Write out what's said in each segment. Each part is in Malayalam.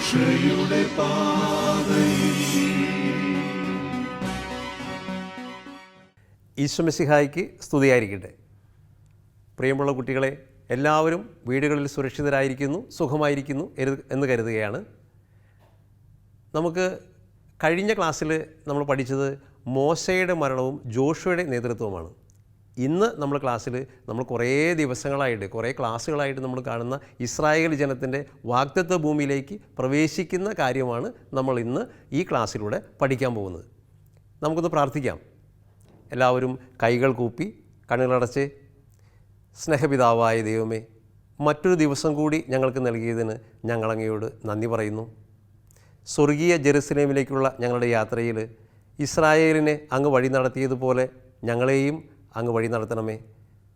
രക്ഷയുടെ പാതയിൽ. ഈശ്വമിശിഹായ്ക്ക് സ്തുതിയായിരിക്കട്ടെ. പ്രിയമുള്ള കുട്ടികളെ, എല്ലാവരും വീടുകളിൽ സുരക്ഷിതരായിരിക്കുന്നു, സുഖമായിരിക്കുന്നു എന്ന് കരുതുകയാണ്. നമുക്ക് കഴിഞ്ഞ ക്ലാസ്സിൽ നമ്മൾ പഠിച്ചത് മോശയുടെ മരണവും ജോഷുവയുടെ നേതൃത്വവുമാണ്. ഇന്ന് നമ്മൾ ക്ലാസ്സിൽ നമ്മൾ കുറേ ദിവസങ്ങളായിട്ട്, കുറേ ക്ലാസ്സുകളായിട്ട് നമ്മൾ കാണുന്ന ഇസ്രായേൽ ജനത്തിൻ്റെ വാഗ്ദത്ത ഭൂമിയിലേക്ക് പ്രവേശിക്കുന്ന കാര്യമാണ് നമ്മൾ ഇന്ന് ഈ ക്ലാസ്സിലൂടെ പഠിക്കാൻ പോകുന്നത്. നമുക്കൊന്ന് പ്രാർത്ഥിക്കാം. എല്ലാവരും കൈകൾ കൂപ്പി കണ്ണുകളടച്ച്, സ്നേഹപിതാവായ ദൈവമേ, മറ്റൊരു ദിവസം കൂടി ഞങ്ങൾക്ക് നൽകിയതിന് ഞങ്ങളങ്ങയോട് നന്ദി പറയുന്നു. സ്വർഗീയ ജെറുസലേമിലേക്കുള്ള ഞങ്ങളുടെ യാത്രയിൽ ഇസ്രായേലിനെ അങ്ങ് വഴി നടത്തിയതുപോലെ ഞങ്ങളെയും അങ്ങ് വഴി നടത്തണമേ.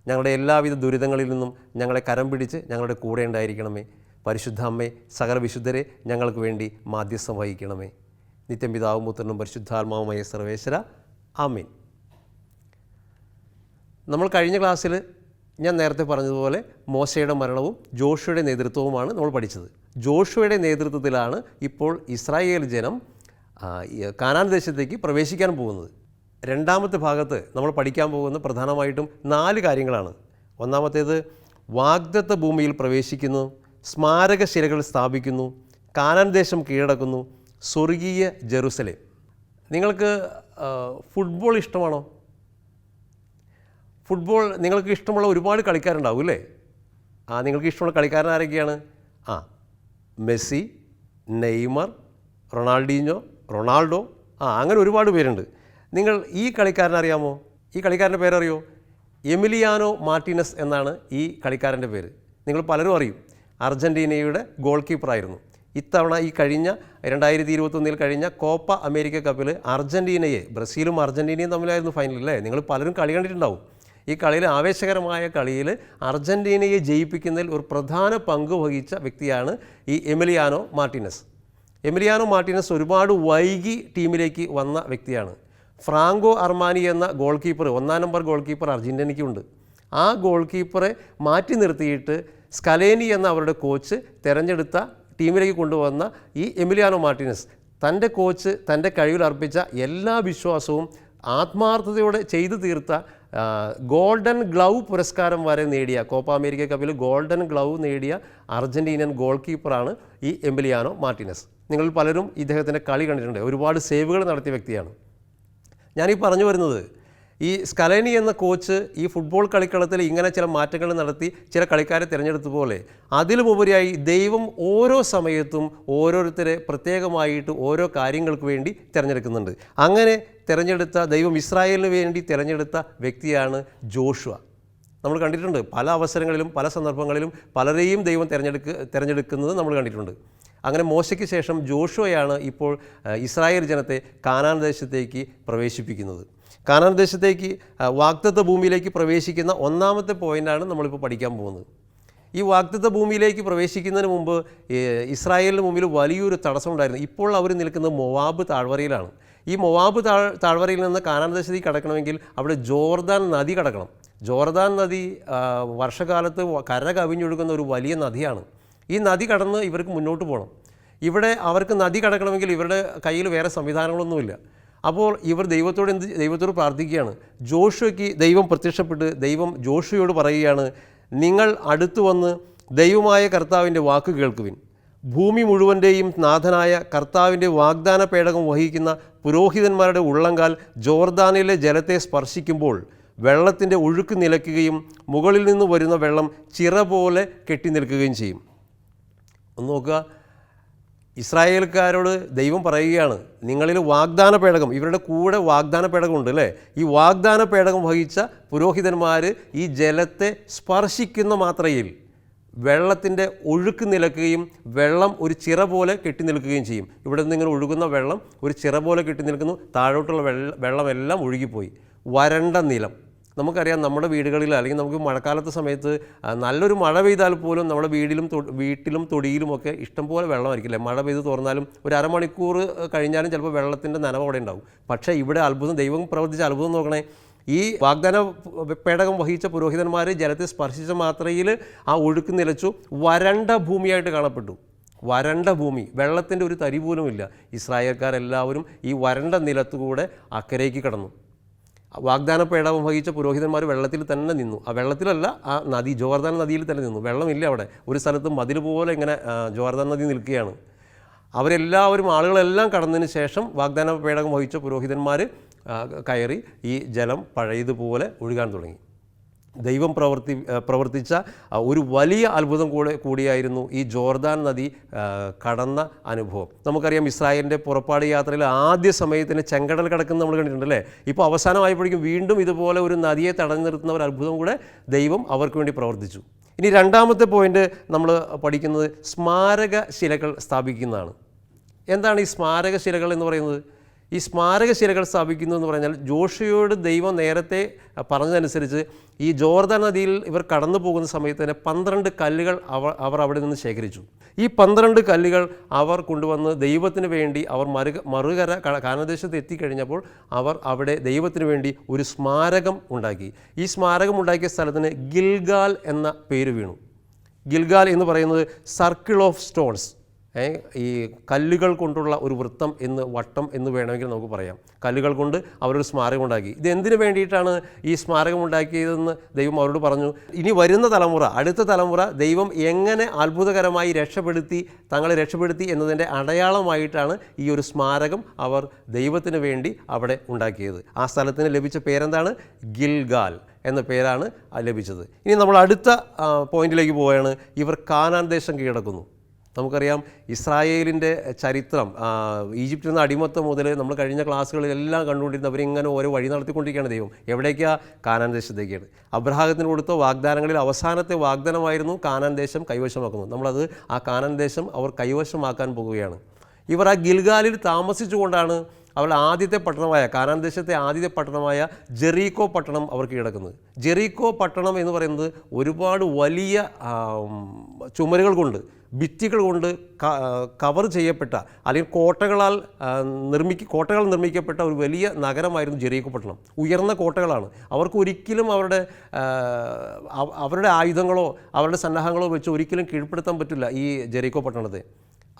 ഞങ്ങളുടെ എല്ലാവിധ ദുരിതങ്ങളിൽ നിന്നും ഞങ്ങളെ കരം പിടിച്ച് ഞങ്ങളുടെ കൂടെ ഉണ്ടായിരിക്കണമേ. പരിശുദ്ധ അമ്മേ, സകല വിശുദ്ധരെ ഞങ്ങൾക്ക് വേണ്ടി മാധ്യസ്ഥം വഹിക്കണമേ. നിത്യം പിതാവും പുത്രനും പരിശുദ്ധാത്മാവുമായ സർവേശ്വര, ആമീൻ. നമ്മൾ കഴിഞ്ഞ ക്ലാസ്സിൽ ഞാൻ നേരത്തെ പറഞ്ഞതുപോലെ മോശയുടെ മരണവും ജോഷുവയുടെ നേതൃത്വവുമാണ് നമ്മൾ പഠിച്ചത്. ജോഷുവയുടെ നേതൃത്വത്തിലാണ് ഇപ്പോൾ ഇസ്രായേൽ ജനം കാനാൻ ദേശത്തേക്ക് പ്രവേശിക്കാൻ പോകുന്നത്. രണ്ടാമത്തെ ഭാഗത്ത് നമ്മൾ പഠിക്കാൻ പോകുന്ന പ്രധാനമായിട്ടും 4 കാര്യങ്ങളാണ്. ഒന്നാമത്തേത് വാഗ്ദത്ത ഭൂമിയിൽ പ്രവേശിക്കുന്നു, സ്മാരക ശിലകൾ സ്ഥാപിക്കുന്നു, കാനാൻ ദേശം കീഴടക്കുന്നു, സ്വർഗീയ ജെറുസലേം. നിങ്ങൾക്ക് ഫുട്ബോൾ ഇഷ്ടമാണോ? ഫുട്ബോൾ നിങ്ങൾക്ക് ഇഷ്ടമുള്ള ഒരുപാട് കളിക്കാരുണ്ടാവും അല്ലേ? നിങ്ങൾക്ക് ഇഷ്ടമുള്ള കളിക്കാരൻ ആരൊക്കെയാണ്? മെസ്സി, നെയ്മർ, റൊണാൾഡോ, അങ്ങനെ ഒരുപാട് പേരുണ്ട്. നിങ്ങൾ ഈ കളിക്കാരനെ അറിയാമോ? ഈ കളിക്കാരൻ്റെ പേരറിയോ? എമിലിയാനോ മാർട്ടിനസ് എന്നാണ് ഈ കളിക്കാരൻ്റെ പേര്. നിങ്ങൾ പലരും അറിയും. അർജൻറ്റീനയുടെ ഗോൾ കീപ്പറായിരുന്നു. ഇത്തവണ ഈ കഴിഞ്ഞ 2021 കഴിഞ്ഞ കോപ്പ അമേരിക്ക കപ്പിൽ അർജൻറ്റീനയെ, ബ്രസീലും അർജൻറ്റീനയും തമ്മിലായിരുന്നു ഫൈനൽ അല്ലേ? നിങ്ങൾ പലരും കളി കണ്ടിട്ടുണ്ടാവും. ഈ കളിയിൽ, ആവേശകരമായ കളിയിൽ അർജൻറ്റീനയെ ജയിപ്പിക്കുന്നതിൽ ഒരു പ്രധാന പങ്ക് വഹിച്ച വ്യക്തിയാണ് ഈ എമിലിയാനോ മാർട്ടിനസ്. എമിലിയാനോ മാർട്ടിനസ് ഒരുപാട് വൈകി ടീമിലേക്ക് വന്ന വ്യക്തിയാണ്. ഫ്രാങ്കോ അർമാനി എന്ന ഗോൾ കീപ്പർ, 1-ാം നമ്പർ ഗോൾ കീപ്പർ അർജൻറ്റീനയ്ക്കുണ്ട്. ആ ഗോൾ കീപ്പറെ മാറ്റി നിർത്തിയിട്ട് സ്കലേനി എന്ന അവരുടെ കോച്ച് തിരഞ്ഞെടുത്ത ടീമിലേക്ക് കൊണ്ടുവന്ന ഈ എമിലിയാനോ മാർട്ടിനസ് തൻ്റെ കോച്ച് തൻ്റെ കഴിവിൽ അർപ്പിച്ച എല്ലാ വിശ്വാസവും ആത്മാർത്ഥതയോടെ ചെയ്തു തീർത്ത ഗോൾഡൻ ഗ്ലൗ പുരസ്കാരം വരെ നേടിയ, കോപ്പ അമേരിക്ക കപ്പിൽ ഗോൾഡൻ ഗ്ലൗ നേടിയ അർജൻറ്റീനിയൻ ഗോൾ കീപ്പറാണ് ഈ എമിലിയാനോ മാർട്ടിനസ്. നിങ്ങൾ പലരും ഇദ്ദേഹത്തിൻ്റെ കളി കണ്ടിട്ടുണ്ട്. ഒരുപാട് സേവുകൾ നടത്തിയ വ്യക്തിയാണ്. ഞാനീ പറഞ്ഞു വരുന്നത്, ഈ സ്കലേനി എന്ന കോച്ച് ഈ ഫുട്ബോൾ കളിക്കളത്തിൽ ഇങ്ങനെ ചില മാറ്റങ്ങൾ നടത്തി ചില കളിക്കാരെ തിരഞ്ഞെടുത്തതുപോലെ അതിലുമുപരിയായി ദൈവം ഓരോ സമയത്തും ഓരോരുത്തരെ പ്രത്യേകമായിട്ട് ഓരോ കാര്യങ്ങൾക്ക് വേണ്ടി തിരഞ്ഞെടുക്കുന്നുണ്ട്. അങ്ങനെ തിരഞ്ഞെടുത്ത ദൈവം ഇസ്രായേലിന് വേണ്ടി തിരഞ്ഞെടുത്ത വ്യക്തിയാണ് ജോഷുവ. നമ്മൾ കണ്ടിട്ടുണ്ട് പല അവസരങ്ങളിലും പല സന്ദർഭങ്ങളിലും പലരെയും ദൈവം തിരഞ്ഞെടുക്കുന്നത് നമ്മൾ കണ്ടിട്ടുണ്ട്. അങ്ങനെ മോശയ്ക്ക് ശേഷം ജോഷുവയാണ് ഇപ്പോൾ ഇസ്രായേൽ ജനത്തെ കാനാൻ ദേശത്തേക്ക് പ്രവേശിപ്പിക്കുന്നത്. കാനാൻ ദേശത്തേക്ക്, വാഗ്ദത്ത ഭൂമിയിലേക്ക് പ്രവേശിക്കുന്ന ഒന്നാമത്തെ പോയിൻ്റാണ് നമ്മളിപ്പോൾ പഠിക്കാൻ പോകുന്നത്. ഈ വാഗ്ദത്ത ഭൂമിയിലേക്ക് പ്രവേശിക്കുന്നതിന് മുമ്പ് ഇസ്രായേലിന് മുമ്പിൽ വലിയൊരു തടസ്സമുണ്ടായിരുന്നു. ഇപ്പോൾ അവർ നിൽക്കുന്നത് മൊവാബ് താഴ്വരയിലാണ്. ഈ മൊവാബ് താഴ്വരയിൽ നിന്ന് കാനാൻ ദേശത്തേക്ക് കടക്കണമെങ്കിൽ അവിടെ ജോർദാൻ നദി കടക്കണം. ജോർദാൻ നദി വർഷകാലത്ത് കര കവിഞ്ഞൊഴുകുന്ന ഒരു വലിയ നദിയാണ്. ഈ നദി കടന്ന് ഇവർക്ക് മുന്നോട്ട് പോകണം. ഇവിടെ അവർക്ക് നദി കടക്കണമെങ്കിൽ ഇവരുടെ കയ്യിൽ വേറെ സംവിധാനങ്ങളൊന്നുമില്ല. അപ്പോൾ ഇവർ ദൈവത്തോട് പ്രാർത്ഥിക്കുകയാണ്. ജോഷുവയ്ക്ക് ദൈവം പ്രത്യക്ഷപ്പെട്ട് ദൈവം ജോഷുവയോട് പറയുകയാണ്, നിങ്ങൾ അടുത്തു വന്ന് ദൈവമായ കർത്താവിൻ്റെ വാക്ക് കേൾക്കുവിൻ. ഭൂമി മുഴുവൻ്റെയും നാഥനായ കർത്താവിൻ്റെ വാഗ്ദാന പേടകം വഹിക്കുന്ന പുരോഹിതന്മാരുടെ ഉള്ളങ്കാൽ ജോർദാനിലെ ജലത്തെ സ്പർശിക്കുമ്പോൾ വെള്ളത്തിൻ്റെ ഒഴുക്ക് നിലയ്ക്കുകയും മുകളിൽ നിന്ന് വരുന്ന വെള്ളം ചിറ പോലെ കെട്ടി നിൽക്കുകയും ചെയ്യും. ഒന്ന് നോക്കുക, ഇസ്രായേൽക്കാരോട് ദൈവം പറയുകയാണ്, നിങ്ങളിൽ വാഗ്ദാന പേടകം, ഇവരുടെ കൂടെ വാഗ്ദാന പേടകമുണ്ട് അല്ലേ? ഈ വാഗ്ദാന പേടകം വഹിച്ച പുരോഹിതന്മാർ ഈ ജലത്തെ സ്പർശിക്കുന്ന മാത്രയിൽ വെള്ളത്തിൻ്റെ ഒഴുക്ക് നിലക്കുകയും വെള്ളം ഒരു ചിറ പോലെ കെട്ടി നിൽക്കുകയും ചെയ്യും. ഇവിടെ നിന്ന് ഇങ്ങനെ ഒഴുകുന്ന വെള്ളം ഒരു ചിറ പോലെ കെട്ടി നിൽക്കുന്നു. താഴോട്ടുള്ള വെള്ളമെല്ലാം ഒഴുകിപ്പോയി. വരണ്ട നിലം. നമുക്കറിയാം, നമ്മുടെ വീടുകളിൽ അല്ലെങ്കിൽ നമുക്ക് മഴക്കാലത്തെ സമയത്ത് നല്ലൊരു മഴ പെയ്താൽ പോലും നമ്മുടെ വീട്ടിലും തൊടിയിലുമൊക്കെ ഇഷ്ടംപോലെ വെള്ളമായിരിക്കില്ലേ? മഴ പെയ്ത് തുറന്നാലും ഒരു അരമണിക്കൂർ കഴിഞ്ഞാലും ചിലപ്പോൾ വെള്ളത്തിൻ്റെ നനവ് അവിടെ ഉണ്ടാവും. പക്ഷേ ഇവിടെ അത്ഭുതം, ദൈവം പ്രവർത്തിച്ച അത്ഭുതം നോക്കണേ. ഈ വാഗ്ദാന പേടകം വഹിച്ച പുരോഹിതന്മാർ ജലത്തെ സ്പർശിച്ച മാത്രയിൽ ആ ഒഴുക്ക് നിലച്ചു, വരണ്ട ഭൂമിയായിട്ട് കാണപ്പെട്ടു. വരണ്ട ഭൂമി, വെള്ളത്തിൻ്റെ ഒരു തരി പോലുമില്ല. ഇസ്രായേൽക്കാരെല്ലാവരും ഈ വരണ്ട നിലത്തുകൂടെ അക്കരയ്ക്ക് കടന്നു. വാഗ്ദാന പേടകം വഹിച്ച പുരോഹിതന്മാർ വെള്ളത്തിൽ തന്നെ നിന്നു. ആ വെള്ളത്തിലല്ല, ആ നദി, ജോർദാൻ നദിയിൽ തന്നെ നിന്നു. വെള്ളമില്ല അവിടെ. ഒരു സ്ഥലത്ത് മതിൽ പോലെ ഇങ്ങനെ ജോർദാൻ നദി നിൽക്കുകയാണ്. അവരെല്ലാവരും, ആളുകളെല്ലാം കടന്നതിന് ശേഷം വാഗ്ദാന പേടകം വഹിച്ച പുരോഹിതന്മാർ കയറി ഈ ജലം പഴയതുപോലെ ഒഴുകാൻ തുടങ്ങി. ദൈവം പ്രവർത്തിച്ച ഒരു വലിയ അത്ഭുതം കൂടിയായിരുന്നു ഈ ജോർദാൻ നദി കടന്ന അനുഭവം. നമുക്കറിയാം, ഇസ്രായേലിൻ്റെ പുറപ്പാട് യാത്രയിൽ ആദ്യ സമയത്തിന് ചെങ്കടൽ കടക്കുന്നത് നമ്മൾ കണ്ടിട്ടുണ്ടല്ലേ. ഇപ്പോൾ അവസാനമായപ്പോഴേക്കും വീണ്ടും ഇതുപോലെ ഒരു നദിയെ തടഞ്ഞു നിർത്തുന്ന ഒരു അത്ഭുതം കൂടെ ദൈവം അവർക്ക് വേണ്ടി പ്രവർത്തിച്ചു. ഇനി രണ്ടാമത്തെ പോയിന്റ് നമ്മൾ പഠിക്കുന്നത് സ്മാരക ശിലകൾ സ്ഥാപിക്കുന്നതാണ്. എന്താണ് ഈ സ്മാരക ശിലകൾ എന്ന് പറയുന്നത്? ഈ സ്മാരക ശിലകൾ സ്ഥാപിക്കുന്നു എന്ന് പറഞ്ഞാൽ, ജോഷുവയോട് ദൈവം നേരത്തെ പറഞ്ഞതനുസരിച്ച് ഈ ജോർദാൻ നദിയിൽ ഇവർ കടന്നു പോകുന്ന സമയത്ത് തന്നെ 12 കല്ലുകൾ അവർ അവിടെ നിന്ന് ശേഖരിച്ചു. ഈ 12 കല്ലുകൾ അവർ കൊണ്ടുവന്ന് ദൈവത്തിന് വേണ്ടി അവർ മറുകര കാനാൻദേശത്ത് എത്തിക്കഴിഞ്ഞപ്പോൾ അവർ അവിടെ ദൈവത്തിന് വേണ്ടി ഒരു സ്മാരകം ഉണ്ടാക്കി. ഈ സ്മാരകം ഉണ്ടാക്കിയ സ്ഥലത്തിന് ഗിൽഗാൽ എന്ന പേര് വീണു. ഗിൽഗാൽ എന്ന് പറയുന്നത് സർക്കിൾ ഓഫ് സ്റ്റോൺസ്, ഈ കല്ലുകൾ കൊണ്ടുള്ള ഒരു വൃത്തം എന്ന്, വട്ടം എന്ന് വേണമെങ്കിൽ നമുക്ക് പറയാം. കല്ലുകൾ കൊണ്ട് അവരൊരു സ്മാരകം ഉണ്ടാക്കി. ഇത് എന്തിനു വേണ്ടിയിട്ടാണ് ഈ സ്മാരകം ഉണ്ടാക്കിയതെന്ന് ദൈവം അവരോട് പറഞ്ഞു. ഇനി വരുന്ന തലമുറ, അടുത്ത തലമുറ ദൈവം എങ്ങനെ അത്ഭുതകരമായി തങ്ങളെ രക്ഷപ്പെടുത്തി എന്നതിൻ്റെ അടയാളമായിട്ടാണ് ഈ ഒരു സ്മാരകം അവർ ദൈവത്തിന് വേണ്ടി അവിടെ ഉണ്ടാക്കിയത്. ആ സ്ഥലത്തിന് ലഭിച്ച പേരെന്താണ്? ഗിൽഗാൽ എന്ന പേരാണ് ലഭിച്ചത്. ഇനി നമ്മൾ അടുത്ത പോയിന്റിലേക്ക് പോവുകയാണ്. ഇവർ കാനാൻ ദേശം കീഴടക്കുന്നു. നമുക്കറിയാം, ഇസ്രായേലിൻ്റെ ചരിത്രം ഈജിപ്തിൽ നിന്ന് അടിമത്തം മുതൽ നമ്മൾ കഴിഞ്ഞ ക്ലാസ്സുകളിലെല്ലാം കണ്ടുകൊണ്ടിരുന്ന അവരിങ്ങനെ ഓരോ വഴി നടത്തിക്കൊണ്ടിരിക്കുകയാണ് ദൈവം. എവിടേക്കാണ്? കാനാൻ ദേശത്തേക്കാണ്. അബ്രഹാത്തിന് കൊടുത്ത വാഗ്ദാനങ്ങളിൽ അവസാനത്തെ വാഗ്ദാനമായിരുന്നു കാനാൻ ദേശം കൈവശമാക്കുന്നത്. നമ്മളത് ആ കാനാൻ ദേശം അവർ കൈവശമാക്കാൻ പോകുകയാണ്. ഇവർ ആ ഗിൽഗാലിൽ താമസിച്ചുകൊണ്ടാണ് അവരുടെ ആദ്യത്തെ പട്ടണമായ, കാനാൻ ദേശത്തെ ആദ്യത്തെ പട്ടണമായ ജെറീക്കോ പട്ടണം അവർ കീഴടക്കുന്നത്. ജെറീക്കോ പട്ടണം എന്ന് പറയുന്നത് ഒരുപാട് വലിയ ചുമരുകൾ കൊണ്ട്, ഭിത്തികൾ കൊണ്ട് കവർ ചെയ്യപ്പെട്ട, അല്ലെങ്കിൽ കോട്ടകൾ നിർമ്മിക്കപ്പെട്ട ഒരു വലിയ നഗരമായിരുന്നു ജെറീക്കോ പട്ടണം. ഉയർന്ന കോട്ടകളാണ്. അവർക്ക് ഒരിക്കലും അവരുടെ ആയുധങ്ങളോ അവരുടെ സന്നാഹങ്ങളോ വെച്ച് ഒരിക്കലും കീഴ്പ്പെടുത്താൻ പറ്റില്ല ഈ ജെറീക്കോ പട്ടണത്തെ.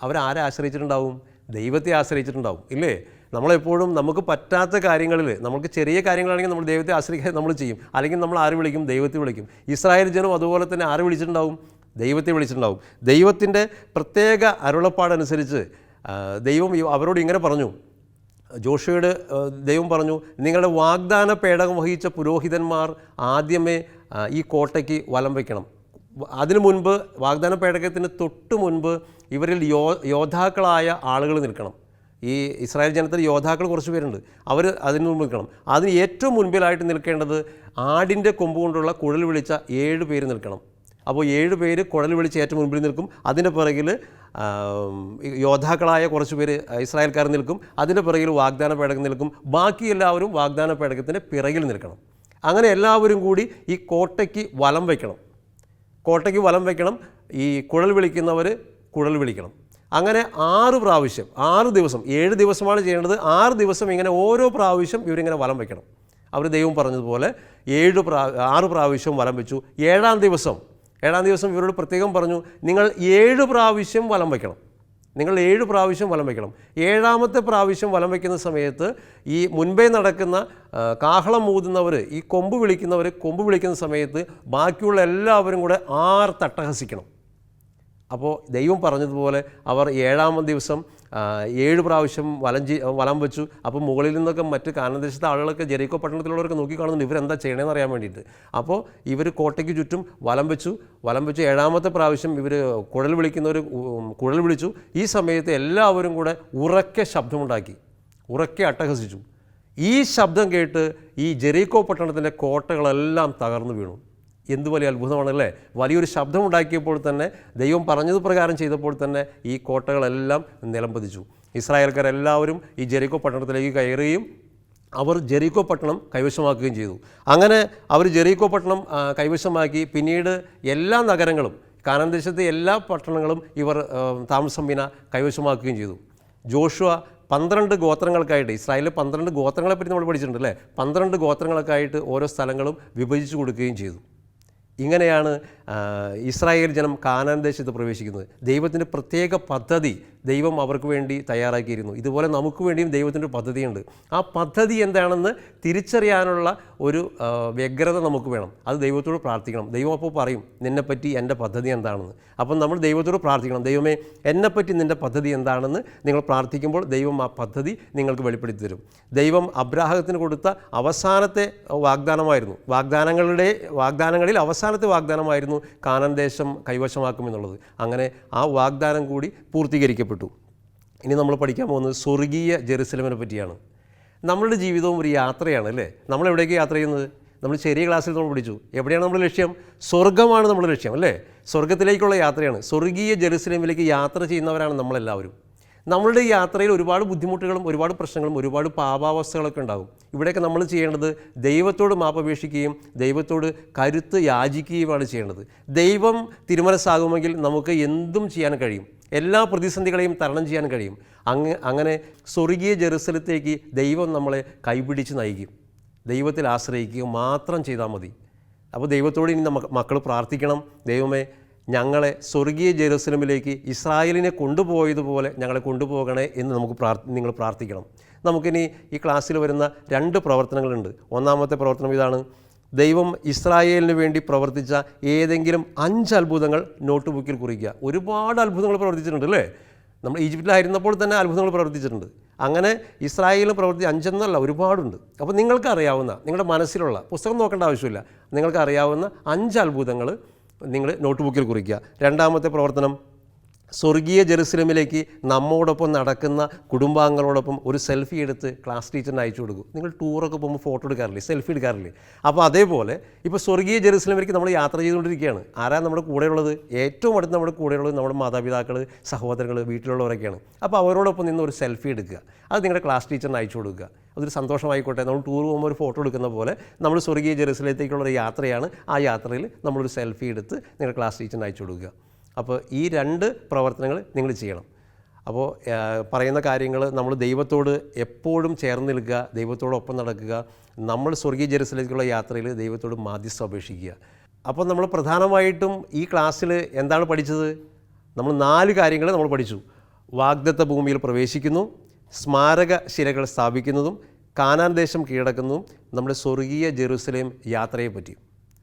അവരാരെ ആശ്രയിച്ചിട്ടുണ്ടാവും? ദൈവത്തെ ആശ്രയിച്ചിട്ടുണ്ടാവും, ഇല്ലേ? നമ്മളെപ്പോഴും നമുക്ക് പറ്റാത്ത കാര്യങ്ങളിൽ, നമുക്ക് ചെറിയ കാര്യങ്ങളാണെങ്കിൽ നമ്മൾ ദൈവത്തെ ആശ്രയിക്കാൻ നമ്മൾ ചെയ്യും. അല്ലെങ്കിൽ നമ്മൾ ആര് വിളിക്കും? ദൈവത്തെ വിളിക്കും. ഇസ്രായേൽ ജനം അതുപോലെ തന്നെ ആര് വിളിച്ചിട്ടുണ്ടാവും? ദൈവത്തെ വിളിച്ചിട്ടുണ്ടാവും. ദൈവത്തിൻ്റെ പ്രത്യേക അരുളപ്പാടനുസരിച്ച് ദൈവം അവരോട് ഇങ്ങനെ പറഞ്ഞു. ജോഷുവയോട് ദൈവം പറഞ്ഞു, നിങ്ങളുടെ വാഗ്ദാന പേടകം വഹിച്ച പുരോഹിതന്മാർ ആദ്യമേ ഈ കോട്ടയ്ക്ക് വലം വയ്ക്കണം. അതിനു മുൻപ്, വാഗ്ദാന പേടകത്തിന് തൊട്ട് മുൻപ് ഇവരിൽ യോദ്ധാക്കളായ ആളുകൾ നിൽക്കണം. ഈ ഇസ്രായേൽ ജനത്തിൽ യോദ്ധാക്കൾ കുറച്ച് പേരുണ്ട്. അവർ അതിന് മുമ്പ് നിൽക്കണം. അതിന് ഏറ്റവും മുൻപിലായിട്ട് നിൽക്കേണ്ടത് ആടിൻ്റെ കൊമ്പ് കൊണ്ടുള്ള കുഴൽ വിളിച്ച 7 പേര് നിൽക്കണം. അപ്പോൾ 7 പേര് കുഴൽ വിളിച്ച് ഏറ്റവും മുൻപിൽ നിൽക്കും. അതിൻ്റെ പിറകിൽ യോദ്ധാക്കളായ കുറച്ച് പേര് ഇസ്രായേൽക്കാർ നിൽക്കും. അതിൻ്റെ പിറകിൽ വാഗ്ദാന പേടകം നിൽക്കും. ബാക്കി എല്ലാവരും വാഗ്ദാന പേടകത്തിൻ്റെ പിറകിൽ നിൽക്കണം. അങ്ങനെ എല്ലാവരും കൂടി ഈ കോട്ടയ്ക്ക് വലം വയ്ക്കണം. കോട്ടയ്ക്ക് വലം വയ്ക്കണം. ഈ കുഴൽ വിളിക്കുന്നവർ കുഴൽ വിളിക്കണം. അങ്ങനെ 6 പ്രാവശ്യം, 6 ദിവസം, 7 ദിവസമാണ് ചെയ്യേണ്ടത്. 6 ദിവസം ഇങ്ങനെ ഓരോ പ്രാവശ്യം ഇവരിങ്ങനെ വലം വയ്ക്കണം. അവർ ദൈവം പറഞ്ഞതുപോലെ 6 പ്രാവശ്യം വലം വെച്ചു. 7-ാം ദിവസം ഇവരോട് പ്രത്യേകം പറഞ്ഞു, നിങ്ങൾ 7 പ്രാവശ്യം വലം വയ്ക്കണം. നിങ്ങൾ 7 പ്രാവശ്യം വലം വയ്ക്കണം. 7-ാമത്തെ പ്രാവശ്യം വലം വയ്ക്കുന്ന സമയത്ത് ഈ മുൻപേ നടക്കുന്ന കാഹളം ഊതുന്നവർ, ഈ കൊമ്പ് വിളിക്കുന്ന സമയത്ത് ബാക്കിയുള്ള എല്ലാവരും കൂടെ 6 തട്ടഹസിക്കണം. അപ്പോൾ ദൈവം പറഞ്ഞതുപോലെ അവർ 7-ാമത്തെ ദിവസം 7 പ്രാവശ്യം വലം വെച്ചു. അപ്പോൾ മുകളിൽ നിന്നൊക്കെ മറ്റ് കാനാൻ ദേശത്തെ ആളുകളൊക്കെ ജെറീക്കോ പട്ടണത്തിലുള്ളവരൊക്കെ നോക്കിക്കാണുന്നുണ്ട് ഇവരെന്താ ചെയ്യണമെന്ന് അറിയാൻ വേണ്ടിയിട്ട്. അപ്പോൾ ഇവർ കോട്ടയ്ക്ക് ചുറ്റും വലം വെച്ചു. 7-ാമത്തെ പ്രാവശ്യം ഇവർ കുഴൽ വിളിച്ചു. ഈ സമയത്ത് എല്ലാവരും കൂടെ ഉറക്കെ ശബ്ദമുണ്ടാക്കി, ഉറക്കെ അട്ടഹസിച്ചു. ഈ ശബ്ദം കേട്ട് ഈ ജെറീക്കോ പട്ടണത്തിൻ്റെ കോട്ടകളെല്ലാം തകർന്നു വീണു. എന്ത് വലിയ അത്ഭുതമാണല്ലേ! വലിയൊരു ശബ്ദമുണ്ടാക്കിയപ്പോൾ തന്നെ, ദൈവം പറഞ്ഞത് പ്രകാരം ചെയ്തപ്പോൾ തന്നെ ഈ കോട്ടകളെല്ലാം നിലംപതിച്ചു. ഇസ്രായേൽക്കാരെല്ലാവരും ഈ ജെറീക്കോ പട്ടണത്തിലേക്ക് കയറുകയും അവർ ജെറീക്കോ പട്ടണം കൈവശമാക്കുകയും ചെയ്തു. അങ്ങനെ അവർ ജെറീക്കോ പട്ടണം കൈവശമാക്കി. പിന്നീട് എല്ലാ നഗരങ്ങളും, കാനാൻ ദേശത്തെ എല്ലാ പട്ടണങ്ങളും ഇവർ താമസം വിന കൈവശമാക്കുകയും ചെയ്തു. ജോഷുവ 12 ഗോത്രങ്ങൾക്കായിട്ട്, ഇസ്രായേലിലെ 12 ഗോത്രങ്ങളെപ്പറ്റി നമ്മൾ പഠിച്ചിട്ടുണ്ട് അല്ലേ? 12 ഗോത്രങ്ങൾക്കായിട്ട് ഓരോ സ്ഥലങ്ങളും വിഭജിച്ചു കൊടുക്കുകയും ചെയ്തു. ഇങ്ങനെയാണ് ഇസ്രായേൽ ജനം കാനാൻ ദേശത്ത് പ്രവേശിക്കുന്നത്. ദൈവത്തിൻ്റെ പ്രത്യേക പദ്ധതി ദൈവം അവർക്ക് വേണ്ടി തയ്യാറാക്കിയിരുന്നു. ഇതുപോലെ നമുക്ക് വേണ്ടിയും ദൈവത്തിൻ്റെ പദ്ധതിയുണ്ട്. ആ പദ്ധതി എന്താണെന്ന് തിരിച്ചറിയാനുള്ള ഒരു വ്യഗ്രത നമുക്ക് വേണം. അത് ദൈവത്തോട് പ്രാർത്ഥിക്കണം. ദൈവം അപ്പോൾ പറയും നിന്നെപ്പറ്റി എൻ്റെ പദ്ധതി എന്താണെന്ന്. അപ്പം നമ്മൾ ദൈവത്തോട് പ്രാർത്ഥിക്കണം, ദൈവമേ എന്നെപ്പറ്റി നിൻ്റെ പദ്ധതി എന്താണെന്ന് നിങ്ങൾ പ്രാർത്ഥിക്കുമ്പോൾ ദൈവം ആ പദ്ധതി നിങ്ങൾക്ക് വെളിപ്പെടുത്തി തരും. ദൈവം അബ്രാഹത്തിന് കൊടുത്ത അവസാനത്തെ വാഗ്ദാനമായിരുന്നു, വാഗ്ദാനങ്ങളിൽ അവസാനത്തെ വാഗ്ദാനമായിരുന്നു കാനാൻ ദേശം കൈവശമാക്കുമെന്നുള്ളത്. അങ്ങനെ ആ വാഗ്ദാനം കൂടി പൂർത്തീകരിക്കപ്പെട്ടു. ഇനി നമ്മൾ പഠിക്കാൻ പോകുന്നത് സ്വർഗീയ ജെറുസലേമിനെ പറ്റിയാണ്. നമ്മളുടെ ജീവിതവും ഒരു യാത്രയാണ് അല്ലേ? നമ്മളെവിടേക്ക് യാത്ര ചെയ്യുന്നത്? നമ്മൾ ചെറിയ ക്ലാസ്സിൽ നമ്മൾ പഠിച്ചു. എവിടെയാണ് നമ്മുടെ ലക്ഷ്യം? സ്വർഗ്ഗമാണ് നമ്മുടെ ലക്ഷ്യം അല്ലേ? സ്വർഗ്ഗത്തിലേക്കുള്ള യാത്രയാണ്. സ്വർഗീയ ജെറുസലേമിലേക്ക് യാത്ര ചെയ്യുന്നവരാണ് നമ്മളെല്ലാവരും. നമ്മളുടെ യാത്രയിൽ ഒരുപാട് ബുദ്ധിമുട്ടുകളും ഒരുപാട് പ്രശ്നങ്ങളും ഒരുപാട് പാപാവസ്ഥകളൊക്കെ ഉണ്ടാകും. ഇവിടെയൊക്കെ നമ്മൾ ചെയ്യേണ്ടത് ദൈവത്തോട് മാപ്പപേക്ഷിക്കുകയും ദൈവത്തോട് കരുത്ത് യാചിക്കുകയുമാണ് ചെയ്യേണ്ടത്. ദൈവം തിരുമനസ്സാകുമെങ്കിൽ നമുക്ക് എന്തും ചെയ്യാൻ കഴിയും, എല്ലാ പ്രതിസന്ധികളെയും തരണം ചെയ്യാൻ കഴിയും. അങ്ങനെ സ്വർഗീയ ജെറുസലത്തേക്ക് ദൈവം നമ്മളെ കൈപിടിച്ച് നയിക്കും. ദൈവത്തിൽ ആശ്രയിക്കുക മാത്രം ചെയ്താൽ മതി. അപ്പോൾ ദൈവത്തോട് ഇനി മക്കൾ പ്രാർത്ഥിക്കണം, ദൈവമേ ഞങ്ങളെ സ്വർഗീയ ജെറുസലേമിലേക്ക് ഇസ്രായേലിനെ കൊണ്ടുപോയതുപോലെ ഞങ്ങളെ കൊണ്ടുപോകണേ എന്ന് നിങ്ങൾ പ്രാർത്ഥിക്കണം. നമുക്കിനി ഈ ക്ലാസ്സിൽ വരുന്ന 2 പ്രവർത്തനങ്ങളുണ്ട്. ഒന്നാമത്തെ പ്രവർത്തനം ഇതാണ്: ദൈവം ഇസ്രായേലിന് വേണ്ടി പ്രവർത്തിച്ച ഏതെങ്കിലും 5 അത്ഭുതങ്ങൾ നോട്ട് ബുക്കിൽ കുറിക്കുക. ഒരുപാട് അത്ഭുതങ്ങൾ പ്രവർത്തിച്ചിട്ടുണ്ട് അല്ലേ? നമ്മൾ ഈജിപ്തിലായിരുന്നപ്പോൾ തന്നെ അത്ഭുതങ്ങൾ പ്രവർത്തിച്ചിട്ടുണ്ട്. അങ്ങനെ ഇസ്രായേലിൽ പ്രവർത്തിച്ച 5 എന്നല്ല, ഒരുപാടുണ്ട്. അപ്പോൾ നിങ്ങൾക്കറിയാവുന്ന, നിങ്ങളുടെ മനസ്സിലുള്ള, പുസ്തകം നോക്കേണ്ട ആവശ്യമില്ല, നിങ്ങൾക്കറിയാവുന്ന 5 അത്ഭുതങ്ങൾ നിങ്ങൾ നോട്ട് ബുക്കിൽ കുറിക്കുക. രണ്ടാമത്തെ പ്രവർത്തനം: സ്വർഗീയ ജെറുസലേമിലേക്ക് നമ്മോടൊപ്പം നടക്കുന്ന കുടുംബാംഗങ്ങളോടൊപ്പം ഒരു സെൽഫി എടുത്ത് ക്ലാസ് ടീച്ചറിന് അയച്ചു കൊടുക്കും. നിങ്ങൾ ടൂറൊക്കെ പോകുമ്പോൾ ഫോട്ടോ എടുക്കാറില്ലേ, സെൽഫി എടുക്കാറില്ലേ? അപ്പോൾ അതേപോലെ ഇപ്പോൾ സ്വർഗീയ ജെറുസലേമിലേക്ക് നമ്മൾ യാത്ര ചെയ്തുകൊണ്ടിരിക്കുകയാണ്. ആരാ നമ്മുടെ കൂടെയുള്ളത്? ഏറ്റവും അടുത്ത് നമ്മുടെ കൂടെയുള്ളത് നമ്മുടെ മാതാപിതാക്കൾ, സഹോദരങ്ങൾ, വീട്ടിലുള്ളവരൊക്കെയാണ്. അപ്പോൾ അവരോടൊപ്പം നിന്ന് ഒരു സെൽഫി എടുക്കുക. അത് നിങ്ങളുടെ ക്ലാസ് ടീച്ചറിന് അയച്ചു കൊടുക്കുക. അതൊരു സന്തോഷമായിക്കോട്ടെ. നമ്മൾ ടൂർ പോകുമ്പോൾ ഒരു ഫോട്ടോ എടുക്കുന്ന പോലെ നമ്മൾ സ്വർഗീയ ജെറുസലേത്തേക്കുള്ള ഒരു യാത്രയാണ്. ആ യാത്രയിൽ നമ്മളൊരു സെൽഫി എടുത്ത് നിങ്ങളുടെ ക്ലാസ് ടീച്ചറിന് അയച്ചു കൊടുക്കുക. അപ്പോൾ ഈ 2 പ്രവർത്തനങ്ങൾ നിങ്ങൾ ചെയ്യണം. അപ്പോൾ പറയുന്ന കാര്യങ്ങൾ നമ്മൾ ദൈവത്തോട് എപ്പോഴും ചേർന്ന് നിൽക്കുക, ദൈവത്തോടൊപ്പം നടക്കുക. നമ്മൾ സ്വർഗീയ ജെറുസലേമിലേക്കുള്ള യാത്രയിൽ ദൈവത്തോട് മാധ്യസ്ഥം അപേക്ഷിക്കുക. അപ്പോൾ നമ്മൾ പ്രധാനമായിട്ടും ഈ ക്ലാസ്സിൽ എന്താണ് പഠിച്ചത്? നമ്മൾ 4 കാര്യങ്ങൾ നമ്മൾ പഠിച്ചു. വാഗ്ദത്ത ഭൂമിയിൽ പ്രവേശിക്കുന്നു, സ്മാരക ശിലകൾ സ്ഥാപിക്കുന്നതും, കാനാൻ ദേശം കീഴടക്കുന്നതും, നമ്മുടെ സ്വർഗീയ ജെറുസലേം യാത്രയെ പറ്റി.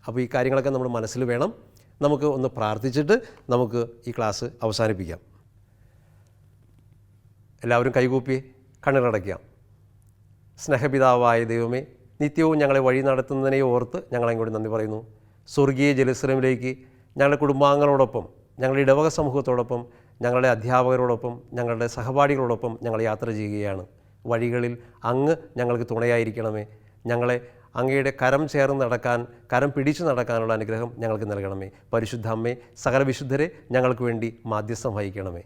അപ്പോൾ ഈ കാര്യങ്ങളൊക്കെ നമ്മൾ മനസ്സിൽ വേണം. നമുക്ക് ഒന്ന് പ്രാർത്ഥിച്ചിട്ട് നമുക്ക് ഈ ക്ലാസ് അവസാനിപ്പിക്കാം. എല്ലാവരും കൈകൂപ്പി കണ്ണുകളടയ്ക്കാം. സ്നേഹപിതാവായ ദൈവമേ, നിത്യവും ഞങ്ങളെ വഴി നടത്തുന്നതിനെ ഓർത്ത് ഞങ്ങളെങ്ങോട്ട് നന്ദി പറയുന്നു. സ്വർഗീയ ജെറുസലേമിലേക്ക് ഞങ്ങളുടെ കുടുംബാംഗങ്ങളോടൊപ്പം, ഞങ്ങളുടെ ഇടവക സമൂഹത്തോടൊപ്പം, ഞങ്ങളുടെ അധ്യാപകരോടൊപ്പം, ഞങ്ങളുടെ സഹപാഠികളോടൊപ്പം ഞങ്ങൾ യാത്ര ചെയ്യുകയാണ്. വഴികളിൽ അങ്ങ് ഞങ്ങൾക്ക് തുണയായിരിക്കണമേ. ഞങ്ങളെ അങ്ങയുടെ കരം ചേർന്ന് നടക്കാൻ, കരം പിടിച്ചു നടക്കാനുള്ള അനുഗ്രഹം ഞങ്ങൾക്ക് നൽകണമേ. പരിശുദ്ധ അമ്മേ, സകല വിശുദ്ധരെ ഞങ്ങൾക്ക് വേണ്ടി മാധ്യസ്ഥം വഹിക്കണമേ.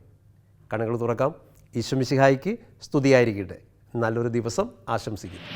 കണ്ണുകൾ തുറക്കാം. ഈശോ മിശിഹായ്ക്ക് സ്തുതിയായിരിക്കട്ടെ. നല്ലൊരു ദിവസം ആശംസിക്കുന്നു.